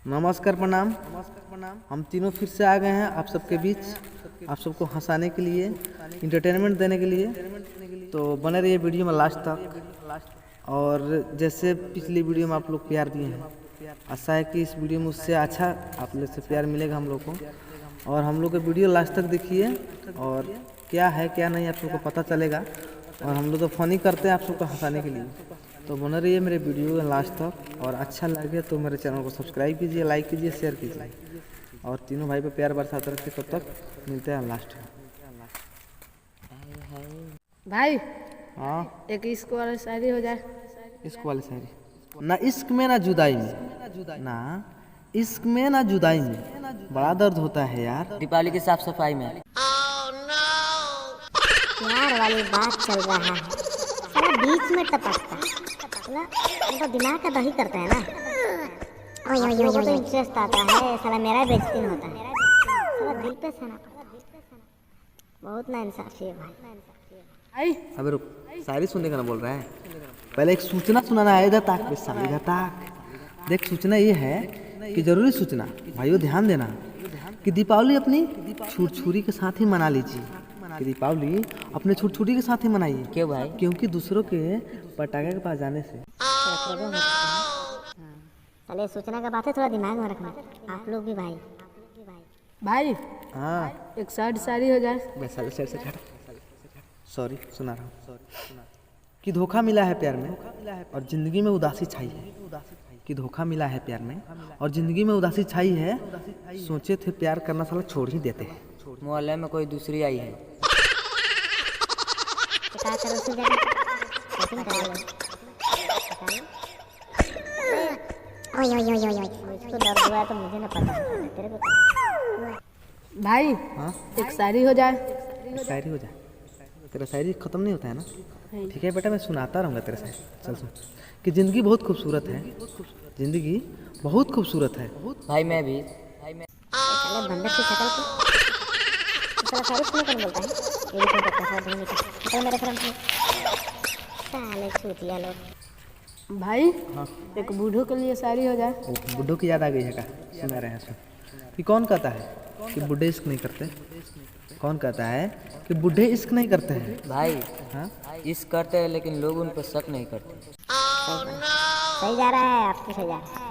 नमस्कार प्रणाम। हम तीनों फिर से आ गए हैं आप सबके बीच, आप सबको हंसाने के लिए, इंटरटेनमेंट देने के लिए। तो बने रहिए वीडियो में लास्ट तक। और जैसे पिछली वीडियो में आप लोग प्यार दिए हैं, आशा है कि इस वीडियो में उससे अच्छा आप लोग से प्यार मिलेगा हम लोग को। और हम लोग का वीडियो लास्ट तक देखिए, और क्या है क्या नहीं आप सबको पता चलेगा। और हम लोग तो फनी करते हैं आप सबको हंसाने के लिए। तो बने रहिए मेरे वीडियो लास्ट तक, और अच्छा लगे तो मेरे चैनल को सब्सक्राइब कीजिए, लाइक कीजिए, शेयर कीजिए, और तीनों भाई पे प्यार बरसाते रखिए। तब तक मिलते हैं लास्ट में। भाई हाँ, एक इश्क वाली शायरी हो जाए। इश्क वाली शायरी। ना इश्क में ना जुदाई में, ना इश्क में ना जुदाई में बड़ा दर्द होता है यार। दीपावली की साफ सफाई में प्यार वाली बात चल रहा है, साला बीच में टपकता, साला उनका दिमाग का दही करता है ना। ओए ओए ओए तो इंटरेस्ट आता है, साला मेरा बेइज्जती होता है, साला दिल पे सना पड़ता। बहुत ना इंसाफी है भाई। अबे रुक, शायरी सुनने का ना बोल रहा है, पहले एक सूचना सुनाना है। इधर ताक बेसाली, इधर ताक। देख, सूचना ये है कि जरूरी सूचना, भाइयों ध्यान देना कि दीपावली अपनी छुरछुरी के साथ ही मना लीजिए। कि दीपावली अपने छुरछुरी के साथ ही मनाइए। क्यों भाई? क्योंकि दूसरों के पटाखे के पास जाने से साले सूचना का बात है, थोड़ा दिमाग में रखना आप लोग भी भाई। भाई हाँ एक शायरी हो जाए। वैसाली साइड से सॉरी सुना रहा हूँ कि धोखा मिला है प्यार में और जिंदगी में उदासी छाई है। कि धोखा मिला है प्यार में और जिंदगी में उदासी छाई है। सोचे थे प्यार करना, साला छोड़ ही देते हैं। मोहल्ले में कोई दूसरी आई है। तो क्या करो उसी जगह सेटिंग करा लो। ओए ओए ओए ओए इसको दर्द हुआ है तो मुझे ना पता, तेरे को भाई हाँ, एक शायरी हो जाए। शायरी हो जाए। तेरा शायरी खत्म नहीं होता है ना? ठीक है बेटा, मैं सुनाता रहूँगा तेरे शायरी। चल सुन कि ज़िंदगी बहुत खूबसूरत है, ज़िंदगी बहुत खूबसूरत है। भाई मैं भी साले बंदर की शक्ल को साला सारी सुनने को नहीं बोलता है। ये देखो बच्चा साला ढूंढ निकल तो मेरे फ्रेंड साले छूतिया लोग। भाई हाँ, एक बूढ़ों के लिए शायरी हो जाए। वो बुड्ढों की याद आ गई है का? सुना रहे हैं सुन कि कौन कहता है कि बूढ़े इश्क नहीं करते? कौन कहता है कि बूढ़े इश्क नहीं करते हैं? भाई हाँ, इस करते हैं लेकिन लोग उन पर शक नहीं करते। सही जा रहा है, आपकी सही जा रहा है।